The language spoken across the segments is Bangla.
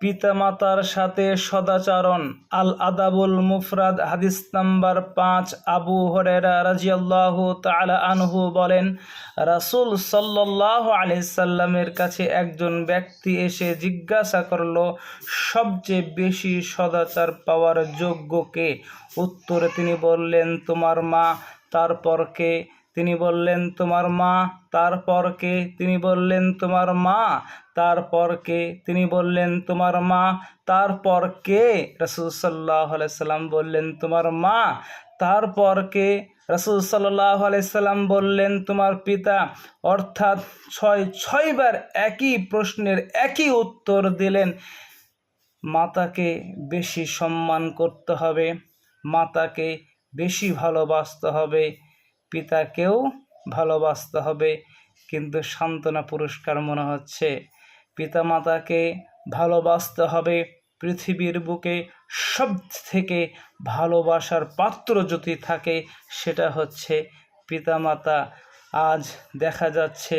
পিতামাতার সাথে সদাচরণ। আল আদাবুল মুফরাদ হাদিস নাম্বার 5। আবু হুরায়রা রাদিয়াল্লাহু তাআলা আনহু বলেন, রাসূল সাল্লাল্লাহু আলাইহি সাল্লামের কাছে একজন ব্যক্তি এসে জিজ্ঞাসা করল, সবচেয়ে বেশি সদাচার পাওয়ার যোগ্য কে? উত্তরে তিনি বললেন, তোমার মা। তারপর কে? তিনি বললেন, তোমার মা। তারপর কে? তিনি বললেন, তোমার মা। তারপর কে? তিনি বললেন, তোমার মা। তারপর কে? রাসূল সাল্লাল্লাহু আলাইহি সাল্লাম বললেন, তোমার মা। তারপর কে? রাসূল সাল্লাল্লাহু আলাইহি সাল্লাম বললেন, তোমার পিতা। অর্থাৎ ছয়বার একই প্রশ্নের একই উত্তর দিলেন। মাতাকে বেশি সম্মান করতে হবে, মাতাকে বেশি ভালোবাসতে হবে, পিতাকেও ভালোবাসতে হবে। কিন্তু সান্ত্বনা পুরস্কার মনে হচ্ছে পিতামাতাকে ভালোবাসতে হবে। পৃথিবীর বুকে সব থেকে ভালোবাসার পাত্র যদি থাকে সেটা হচ্ছে পিতামাতা। আজ দেখা যাচ্ছে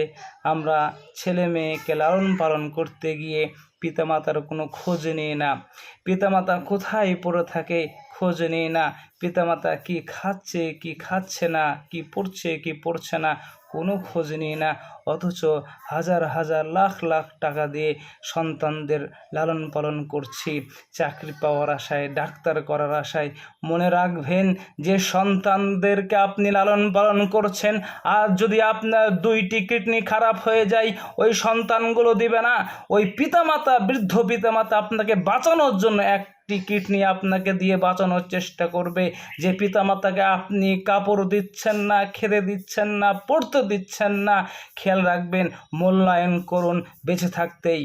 আমরা ছেলে মেয়েকে লালন পালন করতে গিয়ে পিতামাতার কোনো খোঁজ নিই না। পিতামাতা কোথায় পড়ে থাকে খোঁজ নিই না। পিতামাতা কি খাচ্ছে কি খাচ্ছে না, কি পড়ছে কি পড়ছে না, কোনো খোঁজ নিই না। অথচ হাজার হাজার লাখ লাখ টাকা দিয়ে সন্তানদের লালন পালন করছি চাকরি পাওয়ার আশায়, ডাক্তার করার আশায়। মনে রাখবেন যে সন্তানদেরকে আপনি লালন পালন করছেন, আর যদি আপনার 2টি কিডনি খারাপ হয়ে যায় ওই সন্তানগুলো দিবে না। ওই পিতামাতা, বৃদ্ধ পিতামাতা আপনাকে বাঁচানোর জন্য একটি কিডনি আপনাকে দিয়ে বাঁচানোর চেষ্টা করবে। যে পিতামাতাকে আপনি কাপড় দিচ্ছেন না, খেতে দিচ্ছেন না, পড়তে দিচ্ছেন না, খেয়াল রাখবেন, মূল্যায়ন করুন বেঁচে থাকতেই।